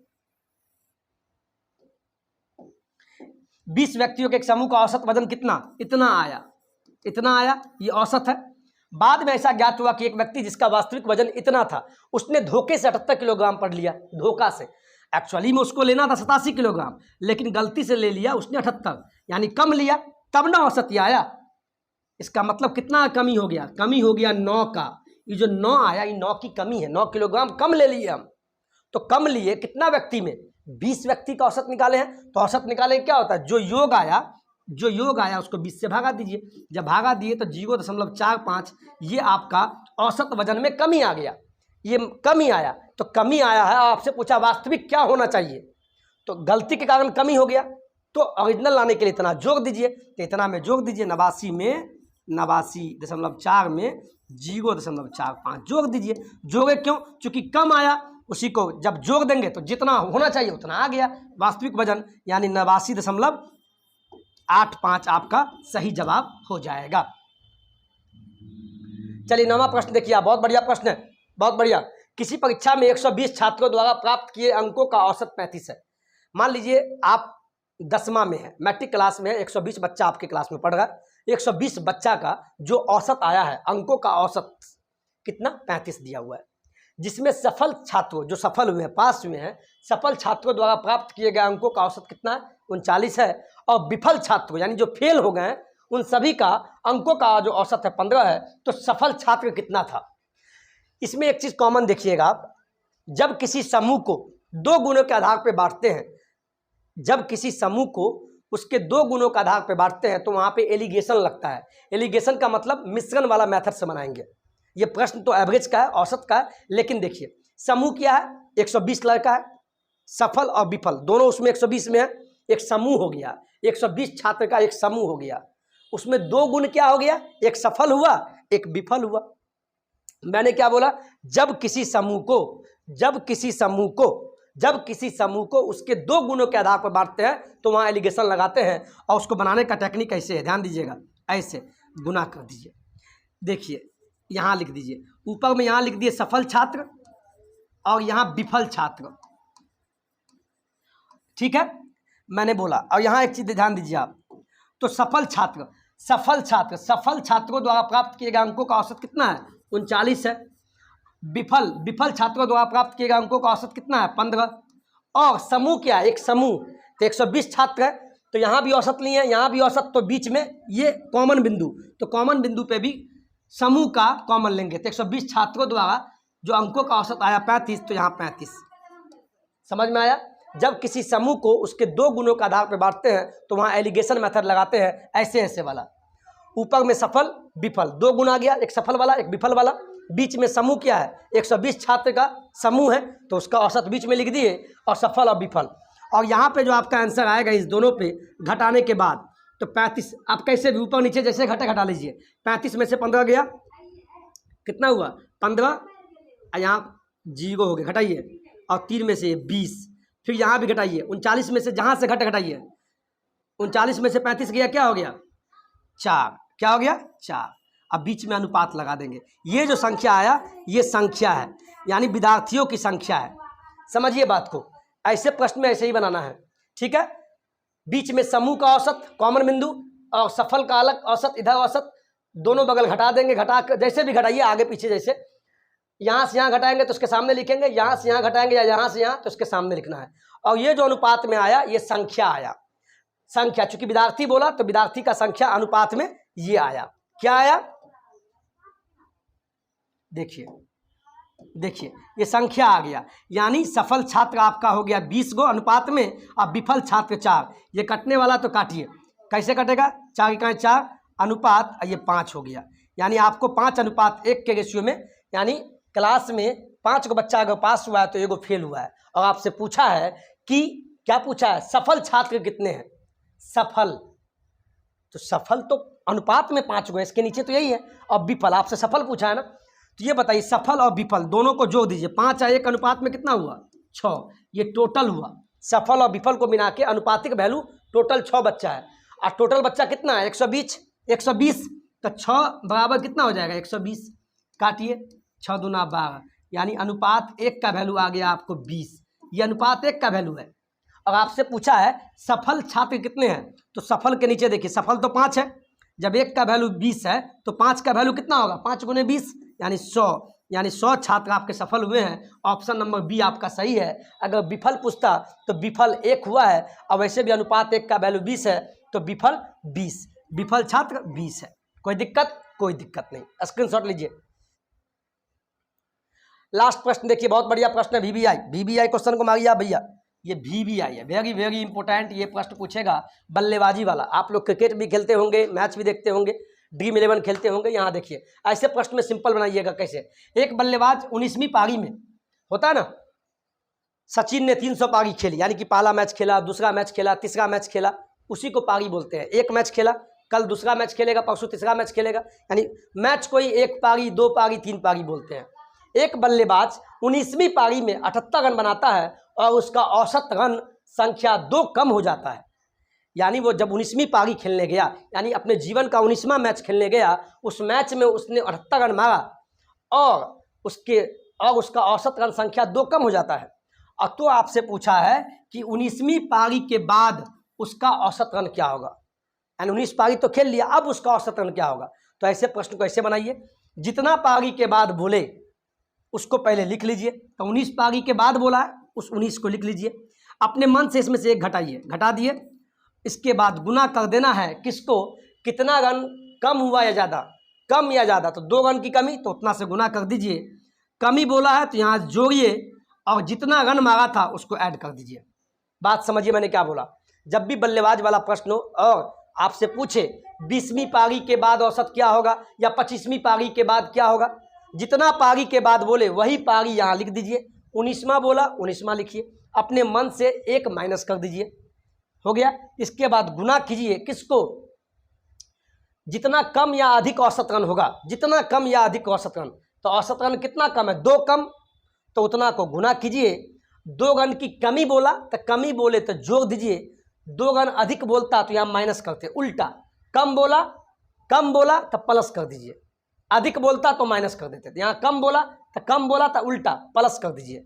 20 व्यक्तियों के एक समूह का औसत वजन कितना, इतना आया, इतना आया, ये औसत है। बाद में ऐसा ज्ञात हुआ कि एक व्यक्ति जिसका वास्तविक वजन इतना था उसने धोखे से 78 किलोग्राम पढ़ लिया, धोखा से, एक्चुअली में उसको लेना था 87 किलोग्राम लेकिन गलती से ले लिया उसने 78, यानी कम लिया, तब ना औसत ये आया। इसका मतलब कितना कमी हो गया, कमी हो गया 9 का, ये जो 9 आया ये 9 की कमी है, 9 किलोग्राम कम ले लिए हम। तो कम लिए कितना व्यक्ति में, 20 व्यक्ति का औसत निकाले हैं, तो औसत निकाले क्या होता है, जो योग आया उसको 20 से भागा दीजिए, जब भागा दिए तो 0.45, ये आपका औसत वजन में कमी आ गया, ये कमी आया। तो कमी आया है, आपसे पूछा वास्तविक क्या होना चाहिए, तो गलती के कारण कमी हो गया, तो ओरिजिनल लाने के लिए इतना जोड़ दीजिए, तो इतना में जोड़ दीजिए, 89 में 89.4 में 0.45 जोड़ दीजिए। जोड़े क्यों, चूंकि कम आया, उसी को जब जोड़ देंगे तो जितना होना चाहिए उतना आ गया वास्तविक वजन, यानी 89.85 आपका सही जवाब हो जाएगा। चलिए 9वां प्रश्न देखिए आप, बहुत बढ़िया प्रश्न है, बहुत बढ़िया। किसी परीक्षा में 120 छात्रों द्वारा प्राप्त किए अंकों का औसत 35 है। मान लीजिए आप 10वां में है, मैट्रिक क्लास में है, 120 बच्चा आपके क्लास में पढ़ रहा है, 120 बच्चा का जो औसत आया है, अंकों का औसत कितना, 35 दिया हुआ है, जिसमें सफल छात्रों जो सफल हुए हैं, पास हुए हैं, सफल छात्रों द्वारा प्राप्त किए गए अंकों का औसत कितना है, 39 है, और विफल छात्रों यानी जो फेल हो गए हैं उन सभी का अंकों का जो औसत है 15 है। तो सफल छात्र कितना था, इसमें एक चीज कॉमन देखिएगा आप, जब किसी समूह को 2 गुणों के आधार पर बांटते हैं, जब किसी समूह को उसके 2 गुणों के आधार पर बांटते हैं तो वहां पे एलिगेशन लगता है। एलिगेशन का मतलब मिश्रण वाला मेथड से बनाएंगे। ये प्रश्न तो एवरेज का है, औसत का है, लेकिन देखिए समूह क्या है, 120 लड़का है, सफल और विफल दोनों उसमें 120 में है, एक समूह हो गया, 120 छात्र का एक समूह हो गया, उसमें 2 गुण क्या हो गया, एक सफल हुआ एक विफल हुआ। मैंने क्या बोला, जब किसी समूह को उसके 2 गुणों के आधार पर बांटते हैं तो वहां एलिगेशन लगाते हैं, और उसको बनाने का टेक्निक ऐसे है, ध्यान दीजिएगा, ऐसे गुना कर दीजिए, देखिए यहां लिख दीजिए, ऊपर में यहां लिख दिए सफल छात्र और यहां विफल छात्र, ठीक है, मैंने बोला। और यहां एक चीज ध्यान दीजिए आप, तो सफल छात्रों द्वारा प्राप्त किए गए अंकों का औसत कितना है, 39 है। विफल छात्रों द्वारा प्राप्त किए गए अंकों का औसत कितना है, 15। और समूह क्या है, एक समूह, तो 120 छात्र है तो यहाँ भी औसत लिए हैं, यहाँ भी औसत, तो बीच में ये कॉमन बिंदु, तो कॉमन बिंदु पे भी समूह का कॉमन लेंगे। तो 120 छात्रों द्वारा जो अंकों का औसत आया 35, तो यहाँ 35। समझ में आया? जब किसी समूह को उसके दो गुणों के आधार पर बांटते हैं तो वहाँ एलिगेशन मेथड लगाते हैं, ऐसे ऐसे वाला। ऊपर में सफल विफल, दो गुण आ गया, एक सफल वाला एक विफल वाला। बीच में समूह क्या है? 120 छात्र का समूह है, तो उसका औसत बीच में लिख दिए, और सफल और विफल। और यहाँ पे जो आपका आंसर आएगा इस दोनों पे घटाने के बाद, तो 35। आप कैसे भी ऊपर नीचे जैसे घटा लीजिए। 35 में से 15 गया, कितना हुआ? 15। यहाँ 0 हो गया, घटाइए। और 3 में से 20, फिर यहाँ भी घटाइए। 39 में से जहाँ से घटाइए, 39 में से 35 गया, क्या हो गया? 4। क्या हो गया? 4। अब बीच में अनुपात लगा देंगे। ये जो संख्या आया ये संख्या है, यानी विद्यार्थियों की संख्या है। समझिए बात को, ऐसे प्रश्न में ऐसे ही बनाना है, ठीक है। बीच में समूह का औसत कॉमन बिंदु, और सफल का अलग औसत, इधर औसत, दोनों बगल घटा देंगे। घटा कर जैसे भी घटाइए, आगे पीछे, जैसे यहाँ से यहाँ घटाएंगे तो उसके सामने लिखेंगे, यहाँ से यहाँ घटाएंगे या यहाँ से यहाँ, तो उसके सामने लिखना है। और ये जो अनुपात में आया ये संख्या आया, संख्या। चूंकि विद्यार्थी बोला तो विद्यार्थी का संख्या अनुपात में ये आया। क्या आया? देखिए देखिए, ये संख्या आ गया, यानी सफल छात्र आपका हो गया 20 गो अनुपात में, और विफल छात्र 4। ये कटने वाला तो काटिए, कैसे कटेगा? 4 का 4 अनुपात, ये 5 हो गया। यानी आपको 5:1 के रेशियो में, यानी क्लास में 5 को बच्चा अगर पास हुआ है तो एगो फेल हुआ है। और आपसे पूछा है कि क्या पूछा है? सफल छात्र कितने हैं? सफल, तो सफल तो अनुपात में 5 गो, इसके नीचे तो यही है। और विफल आपसे सफल पूछा है ना, तो ये बताइए सफल और विफल दोनों को जोड़ दीजिए। 5:1 अनुपात में कितना हुआ? 6। ये टोटल हुआ। सफल और विफल को मिला के अनुपातिक वैल्यू टोटल 6 बच्चा है। और टोटल बच्चा कितना है? 120। 120 तो 6 बराबर कितना हो जाएगा? 120। काटिए, 6 दूना 12, यानी अनुपात 1 का वैल्यू आ गया आपको 20। ये अनुपात 1 का वैल्यू है। और आपसे पूछा है सफल छात्र कितने हैं, तो सफल के नीचे देखिए, सफल तो 5 है। जब 1 का वैल्यू 20 है तो 5 का वैल्यू कितना होगा? 5 गुने 20, यानी 100। यानी 100 छात्र आपके सफल हुए हैं। ऑप्शन नंबर बी आपका सही है। अगर विफल पूछता तो विफल 1 हुआ है, और वैसे भी अनुपात 1 का वैल्यू 20 है, तो विफल 20, विफल छात्र 20 है। कोई दिक्कत? कोई दिक्कत नहीं। स्क्रीनशॉट लीजिए। लास्ट प्रश्न देखिए, बहुत बढ़िया प्रश्न है। VBI क्वेश्चन को मारिए आप भैया। ये VBI है, वेरी वेरी इंपॉर्टेंट। ये प्रश्न पूछेगा बल्लेबाजी वाला। आप लोग क्रिकेट भी खेलते होंगे, मैच भी देखते होंगे, ड्रीम 11 खेलते होंगे। यहाँ देखिए, ऐसे प्रश्न में सिंपल बनाइएगा। कैसे? एक बल्लेबाज 19वीं पारी में होता है ना, सचिन ने 300 पारी खेली, यानी कि पहला मैच खेला, दूसरा मैच खेला, तीसरा मैच खेला, उसी को पारी बोलते हैं। एक मैच खेला, कल दूसरा मैच खेलेगा, परसों तीसरा मैच खेलेगा, यानी मैच कोई 1 पारी, 2 पारी, 3 पारी बोलते हैं। एक बल्लेबाज 19वीं पारी में 78 रन बनाता है, और उसका औसत रन संख्या 2 कम हो जाता है। यानी वो जब 19वीं पारी खेलने गया, यानी अपने जीवन का 19वां मैच खेलने गया, उस मैच में उसने 78 रन मारा, और उसका औसत रन संख्या 2 कम हो जाता है। और तो आपसे पूछा है कि 19वीं पारी के बाद उसका औसत रन क्या होगा। यानी 19 पारी तो खेल लिया, अब उसका औसत रन क्या होगा। तो ऐसे प्रश्न को ऐसे बनाइए, जितना पारी के बाद बोले उसको पहले लिख लीजिए। तो 19 पारी के बाद बोला है, उस 19 को लिख लीजिए। अपने मन से इसमें से 1 घटाइए, घटा दिए। इसके बाद गुना कर देना है किसको? कितना रन कम हुआ या ज़्यादा, कम या ज़्यादा, तो 2 रन की कमी, तो उतना से गुना कर दीजिए। कमी बोला है तो यहाँ जोड़िए, और जितना रन मारा था उसको ऐड कर दीजिए। बात समझिए मैंने क्या बोला। जब भी बल्लेबाज वाला प्रश्न हो और आपसे पूछे 20वीं पारी के बाद औसत क्या होगा, या 25वीं पारी के बाद क्या होगा, जितना पारी के बाद बोले वही पारी यहाँ लिख दीजिए। 19वां बोला, 19वां लिखिए। अपने मन से 1 माइनस कर दीजिए, हो गया। इसके बाद गुना कीजिए किसको? जितना कम या अधिक औसत रन होगा, जितना कम या अधिक औसत रन, तो औसत रन कितना कम है? 2 कम, तो उतना को गुना कीजिए। 2 रन की कमी बोला तो कमी बोले तो जोड़ दीजिए। 2 रन अधिक बोलता तो यहाँ माइनस करते, उल्टा। कम बोला तो प्लस कर दीजिए, अधिक बोलता तो माइनस कर देते। तो यहाँ कम बोला तो उल्टा प्लस कर दीजिए।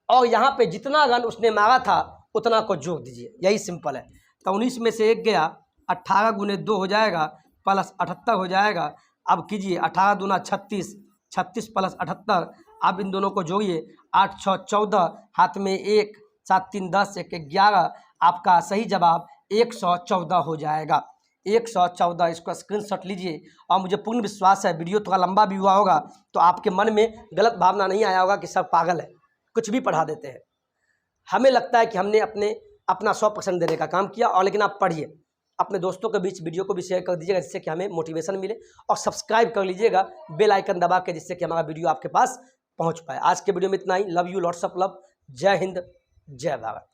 और यहाँ पे जितना रन उसने मारा था उतना को जोड़ दीजिए, यही सिंपल है। तो 19 में से 1 गया, 18 गुने 2 हो जाएगा, प्लस 78 हो जाएगा। अब कीजिए 18 दूना 36, 36 प्लस 78। अब इन दोनों को जोड़िए, 8 6 14, हाथ में 1, 7 3 10, 1 11। आपका सही जवाब 114 हो जाएगा। 114 इसको स्क्रीनशॉट लीजिए। और मुझे पूर्ण विश्वास है वीडियो थोड़ा लंबा भी हुआ होगा तो आपके मन में गलत भावना नहीं आया होगा कि सब पागल है, कुछ भी पढ़ा देते हैं। हमें लगता है कि हमने अपना 100% देने का काम किया। और लेकिन आप पढ़िए, अपने दोस्तों के बीच वीडियो को भी शेयर कर दीजिएगा जिससे कि हमें मोटिवेशन मिले, और सब्सक्राइब कर लीजिएगा बेल आइकन दबा के, जिससे कि हमारा वीडियो आपके पास पहुंच पाए। आज के वीडियो में इतना ही। Love you, lots of love. जय हिंद, जय भारत।